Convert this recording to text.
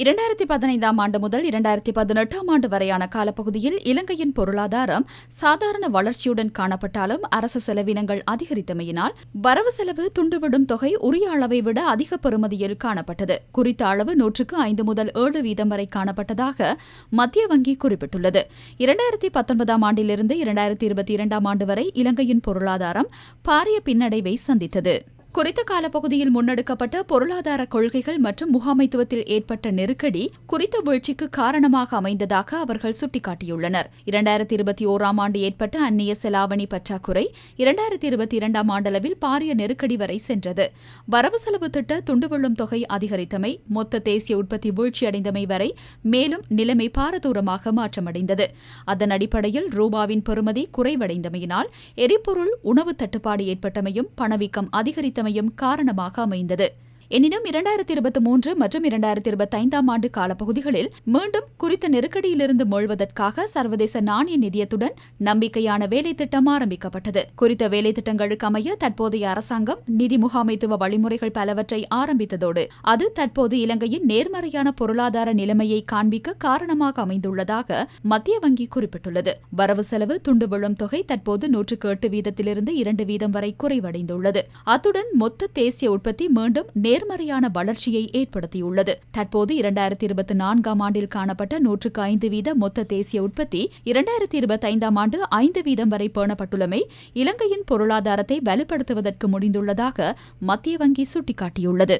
2015 ஆண்டு முதல் 2018 ஆண்டு வரையான காலப்பகுதியில் இலங்கையின் பொருளாதாரம் சாதாரண வளர்ச்சியுடன் காணப்பட்டாலும் அரசு செலவினங்கள் அதிகரித்தமையினால் வரவு செலவு துண்டுவிடும் தொகை உரிய அளவை விட அதிக பெறுமதியில் காணப்பட்டது. குறித்த அளவு 100க்கு 5 முதல் 7 வீதம் வரை காணப்பட்டதாக மத்திய வங்கி குறிப்பிட்டுள்ளது. 2019 ஆண்டிலிருந்து 2022 ஆண்டு வரை இலங்கையின் பொருளாதாரம் பாரிய பின்னடைவை சந்தித்தது. குறித்த காலப்பகுதியில் முன்னெடுக்கப்பட்ட பொருளாதார கொள்கைகள் மற்றும் முகாமைத்துவத்தில் ஏற்பட்ட நெருக்கடி குறித்த வீழ்ச்சிக்கு காரணமாக அமைந்ததாக அவர்கள் சுட்டிக்காட்டியுள்ளனர். 2021 ஆண்டு ஏற்பட்ட அந்நிய செலாவணி பற்றாக்குறை 2022 ஆண்டளவில் பாரிய நெருக்கடி வரை சென்றது. வரவு செலவு திட்ட துண்டுவிழும் தொகை அதிகரித்தமை, மொத்த தேசிய உற்பத்தி வீழ்ச்சியடைந்தமை வரை மேலும் நிலைமை பாரதூரமாக மாற்றமடைந்தது. அதன் அடிப்படையில் ரூபாவின் பெறுமதி குறைவடைந்தமையினால் எரிபொருள் உணவு தட்டுப்பாடு ஏற்பட்டமையும் பணவீக்கம் அதிகரித்தமையும் காரணமாக அமைந்தது. எனினும் 2023 மற்றும் 2025 ஆண்டு காலப்பகுதிகளில் மீண்டும் குறித்த நெருக்கடியிலிருந்து மீள்வதற்காக சர்வதேச நாணய நிதியத்துடன் நம்பிக்கையான வேலை திட்டம் ஆரம்பிக்கப்பட்டது. குறித்த வேலை திட்டங்களுக்கு அமைய தற்போதைய அரசாங்கம் நிதி முகாமைத்துவ வழிமுறைகள் பலவற்றை ஆரம்பித்ததோடு அது தற்போது இலங்கையின் நேர்மறையான பொருளாதார நிலைமையை காண்பிக்க காரணமாக அமைந்துள்ளதாக மத்திய வங்கி குறிப்பிட்டுள்ளது. வரவு செலவு துண்டு விழும் தொகை தற்போது 108 வீதத்திலிருந்து 2 வீதம் வரை குறைவடைந்துள்ளது. அத்துடன் மொத்த தேசிய உற்பத்தி மீண்டும் நேர்மறையான வளர்ச்சியை ஏற்படுத்தியுள்ளது. தற்போது 2024 ஆண்டில் காணப்பட்ட 105 வீத மொத்த தேசிய உற்பத்தி 2025 ஆண்டு 5 வீதம் வரை பேணப்பட்டுள்ளமை இலங்கையின் பொருளாதாரத்தை வலுப்படுத்துவதற்கு முடிந்துள்ளதாக மத்திய வங்கி சுட்டிக்காட்டியுள்ளது.